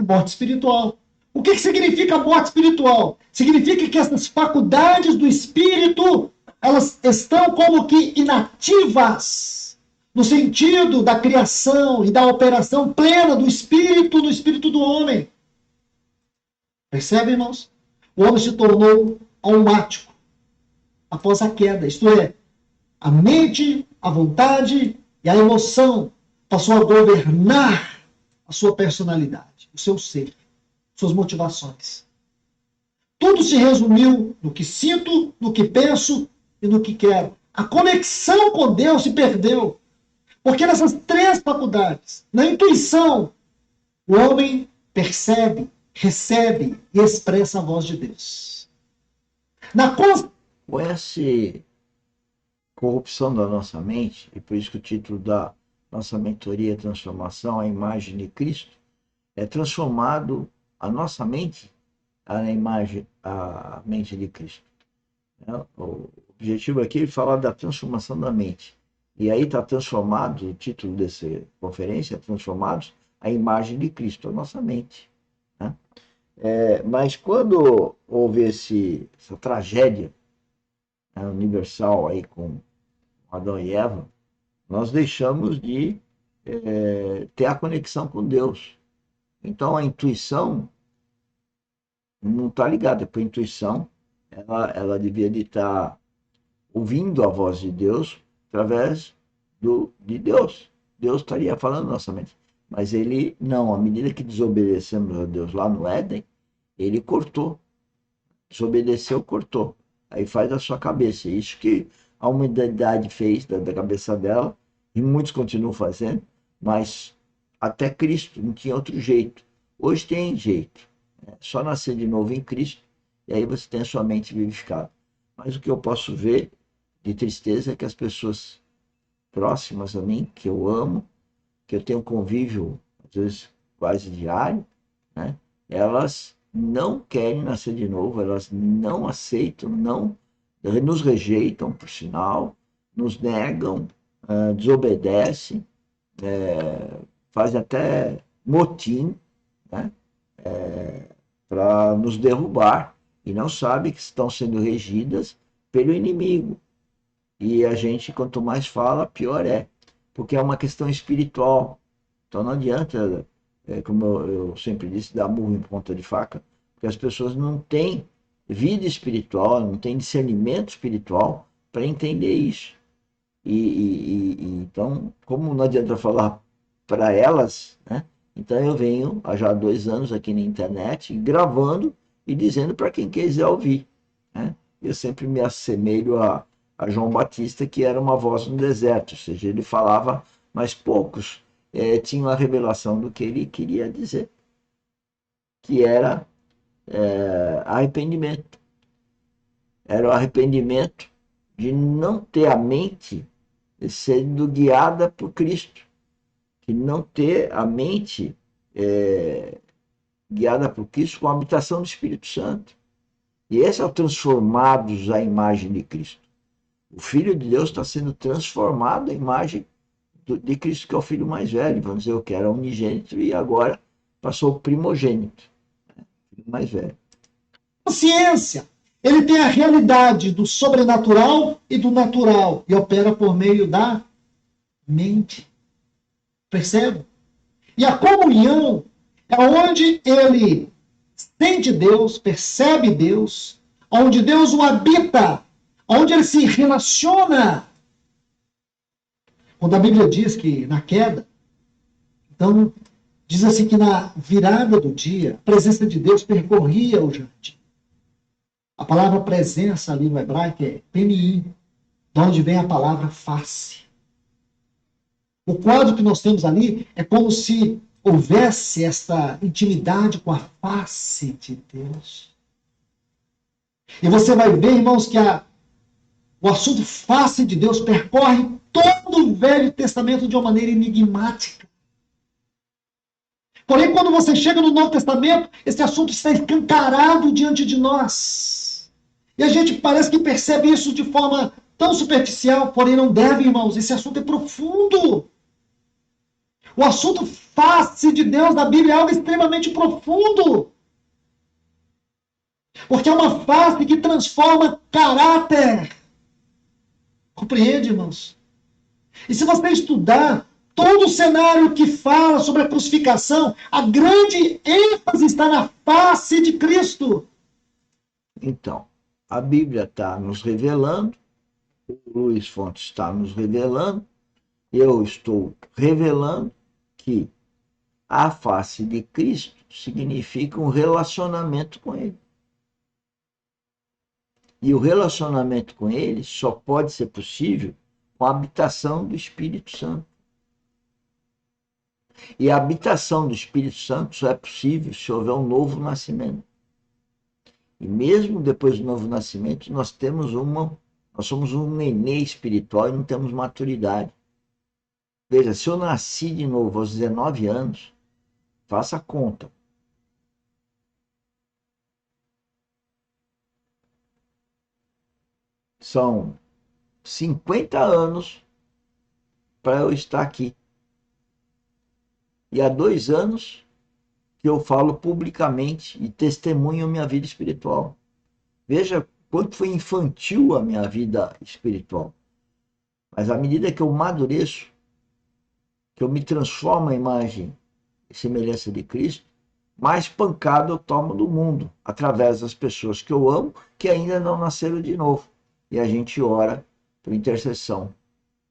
É morte espiritual. O que significa morte espiritual? Significa que essas faculdades do espírito, elas estão como que inativas, no sentido da criação e da operação plena do espírito no espírito do homem. Percebe, irmãos? O homem se tornou almático após a queda, isto é, a mente, a vontade e a emoção passou a governar a sua personalidade, o seu ser, suas motivações. Tudo se resumiu no que sinto, no que penso e no que quero. A conexão com Deus se perdeu. Porque nessas três faculdades, na intuição, o homem percebe, recebe e expressa a voz de Deus. Com essa corrupção da nossa mente, e por isso que o título da nossa mentoria Transformação, a imagem de Cristo, é transformado a nossa mente a mente de Cristo. O objetivo aqui é falar da transformação da mente. E aí está transformado, o título dessa conferência é Transformados a imagem de Cristo, a nossa mente. Né? Mas quando houve essa tragédia universal aí com Adão e Eva, nós deixamos de ter a conexão com Deus. Então a intuição não está ligada, porque a intuição ela devia de estar ouvindo a voz de Deus através de Deus. Deus estaria falando na nossa mente. Mas ele não, à medida que desobedecemos a Deus lá no Éden, ele cortou. Desobedeceu, cortou. Aí faz a sua cabeça. Isso que a humanidade fez da cabeça dela, e muitos continuam fazendo, mas até Cristo não tinha outro jeito. Hoje tem jeito. É só nascer de novo em Cristo, e aí você tem a sua mente vivificada. Mas o que eu posso ver de tristeza é que as pessoas próximas a mim, que eu amo, que eu tenho convívio, às vezes quase diário, né? Elas não querem nascer de novo, elas não aceitam, nos rejeitam, por sinal, nos negam, desobedecem, fazem até motim, né? Para nos derrubar, e não sabem que estão sendo regidas pelo inimigo. E a gente, quanto mais fala, pior é, porque é uma questão espiritual. Então não adianta, como eu sempre disse, dar murro em ponta de faca, porque as pessoas não têm vida espiritual, não têm discernimento espiritual para entender isso. Então, como não adianta falar para elas, né? Então eu venho há já 2 anos aqui na internet, gravando e dizendo para quem quiser ouvir. Né? Eu sempre me assemelho a João Batista, que era uma voz no deserto, ou seja, ele falava, mas poucos tinham a revelação do que ele queria dizer, que era arrependimento. Era o arrependimento de não ter a mente sendo guiada por Cristo, de não ter a mente guiada por Cristo com a habitação do Espírito Santo. E esse é o transformados à imagem de Cristo. O Filho de Deus está sendo transformado à imagem de Cristo, que é o filho mais velho, vamos dizer, o que era unigênito, e agora passou o primogênito, filho mais velho. Consciência. Ele tem a realidade do sobrenatural e do natural, e opera por meio da mente. Percebe? E a comunhão é onde ele sente Deus, percebe Deus, onde Deus o habita, onde ele se relaciona. Quando a Bíblia diz que na queda, então, diz assim que na virada do dia, a presença de Deus percorria o jardim. A palavra presença ali no hebraico é peniim, de onde vem a palavra face. O quadro que nós temos ali é como se houvesse essa intimidade com a face de Deus. E você vai ver, irmãos, que o assunto face de Deus percorre todo o Velho Testamento de uma maneira enigmática. Porém, quando você chega no Novo Testamento, esse assunto está escancarado diante de nós. E a gente parece que percebe isso de forma tão superficial, porém não deve, irmãos. Esse assunto é profundo. O assunto face de Deus da Bíblia é algo extremamente profundo. Porque é uma face que transforma caráter. Compreende, irmãos? E se você estudar todo o cenário que fala sobre a crucificação, a grande ênfase está na face de Cristo. Então, a Bíblia está nos revelando, o Luiz Fontes está nos revelando, eu estou revelando que a face de Cristo significa um relacionamento com Ele. E o relacionamento com Ele só pode ser possível com a habitação do Espírito Santo. E a habitação do Espírito Santo só é possível se houver um novo nascimento. E mesmo depois do novo nascimento, nós somos um nenê espiritual e não temos maturidade. Veja, se eu nasci de novo aos 19 anos, faça a conta. São 50 anos para eu estar aqui. E há 2 anos que eu falo publicamente e testemunho minha vida espiritual. Veja quanto foi infantil a minha vida espiritual. Mas à medida que eu amadureço, que eu me transformo à imagem e semelhança de Cristo, mais pancada eu tomo do mundo, através das pessoas que eu amo, que ainda não nasceram de novo. E a gente ora por intercessão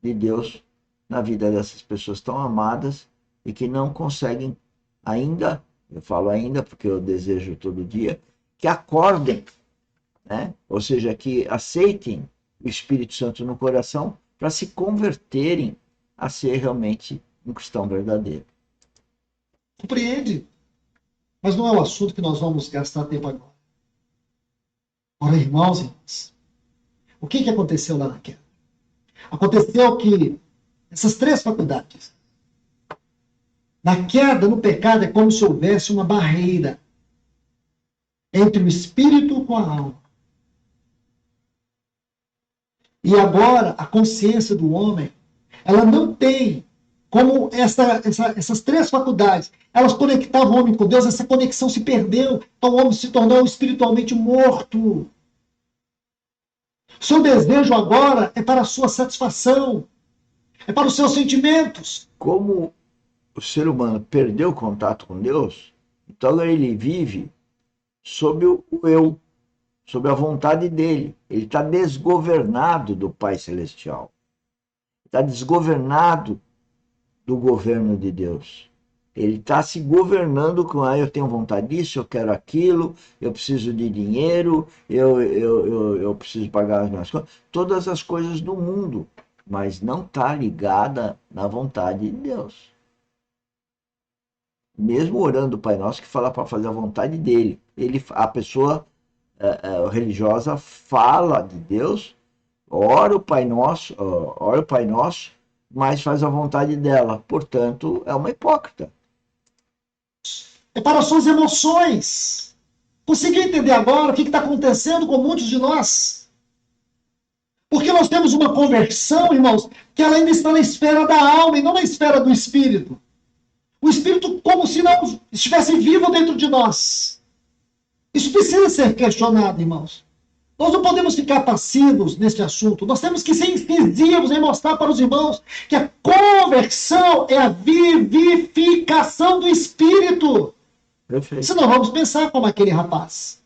de Deus na vida dessas pessoas tão amadas e que não conseguem ainda, eu falo ainda porque eu desejo todo dia, que acordem, né? Ou seja, que aceitem o Espírito Santo no coração para se converterem a ser realmente um cristão verdadeiro. Compreende? Mas não é o assunto que nós vamos gastar tempo agora. Ora, irmãos e irmãs, o que aconteceu lá na queda? Aconteceu que essas 3 faculdades, na queda, no pecado, é como se houvesse uma barreira entre o espírito com a alma. E agora, a consciência do homem, ela não tem como essas 3 faculdades, elas conectavam o homem com Deus, essa conexão se perdeu, então o homem se tornou espiritualmente morto. Seu desejo agora é para a sua satisfação, é para os seus sentimentos. Como o ser humano perdeu o contato com Deus, então ele vive sob o eu, sob a vontade dele. Ele está desgovernado do Pai Celestial. Está desgovernado do governo de Deus. Ele está se governando com, eu tenho vontade disso, eu quero aquilo, eu preciso de dinheiro, eu preciso pagar as minhas contas, todas as coisas do mundo, mas não está ligada na vontade de Deus. Mesmo orando o Pai Nosso, que fala para fazer a vontade dele, a pessoa religiosa fala de Deus, ora o Pai Nosso, mas faz a vontade dela. Portanto, é uma hipócrita. É para as suas emoções. Conseguiu entender agora o que está acontecendo com muitos de nós? Porque nós temos uma conversão, irmãos, que ela ainda está na esfera da alma e não na esfera do espírito. O espírito como se não estivesse vivo dentro de nós. Isso precisa ser questionado, irmãos. Nós não podemos ficar passivos nesse assunto. Nós temos que ser incisivos em mostrar para os irmãos que a conversão é a vivificação do espírito. Perfeito. Senão vamos pensar como aquele rapaz.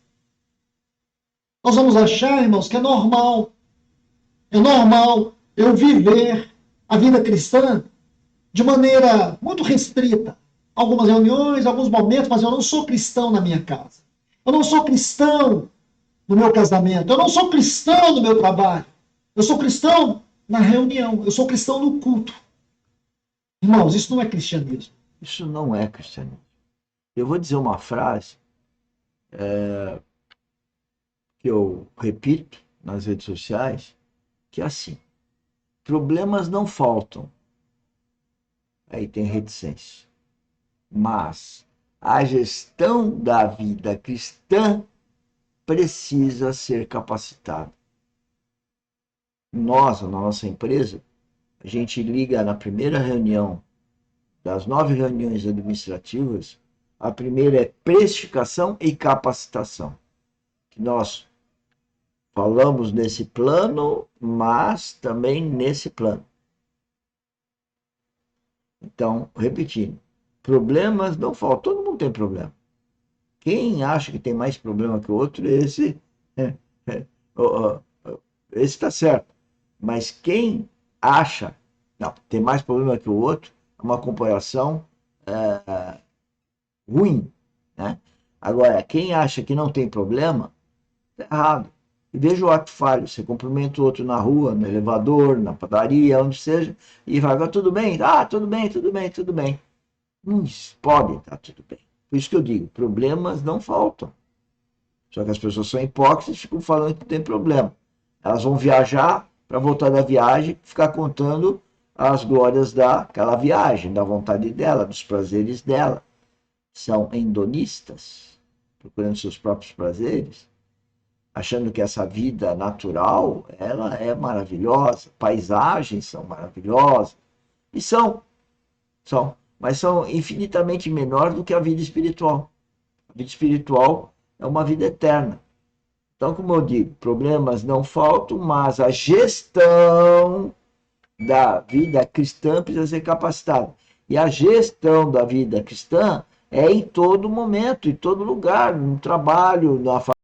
Nós vamos achar, irmãos, que é normal eu viver a vida cristã de maneira muito restrita. Algumas reuniões, alguns momentos, mas eu não sou cristão na minha casa. Eu não sou cristão no meu casamento. Eu não sou cristão no meu trabalho. Eu sou cristão na reunião. Eu sou cristão no culto. Irmãos, isso não é cristianismo. Isso não é cristianismo. Eu vou dizer uma frase que eu repito nas redes sociais, que é assim: problemas não faltam. Aí tem reticência. Mas a gestão da vida cristã precisa ser capacitada. Nós, na nossa empresa, a gente liga na primeira reunião das 9 reuniões administrativas, a primeira é precificação e capacitação. Que nós falamos nesse plano, mas também nesse plano. Então, repetindo, problemas não faltam, todo mundo tem problema. Quem acha que tem mais problema que o outro, esse está certo. Mas quem acha, não, tem mais problema que o outro, é uma comparação ruim, né? Agora, quem acha que não tem problema, está errado. E veja o ato falho, você cumprimenta o outro na rua, no elevador, na padaria, onde seja, e vai, tudo bem? Ah, tudo bem, tudo bem, tudo bem. Não pode estar tudo bem. Por isso que eu digo, problemas não faltam. Só que as pessoas são hipócritas e ficam falando que tem problema. Elas vão viajar, para voltar da viagem, ficar contando as glórias daquela viagem, da vontade dela, dos prazeres dela. São hedonistas, procurando seus próprios prazeres, achando que essa vida natural, ela é maravilhosa, paisagens são maravilhosas, e são, mas são infinitamente menor do que a vida espiritual. A vida espiritual é uma vida eterna. Então, como eu digo, problemas não faltam, mas a gestão da vida cristã precisa ser capacitada. E a gestão da vida cristã é em todo momento, em todo lugar, no trabalho, na família.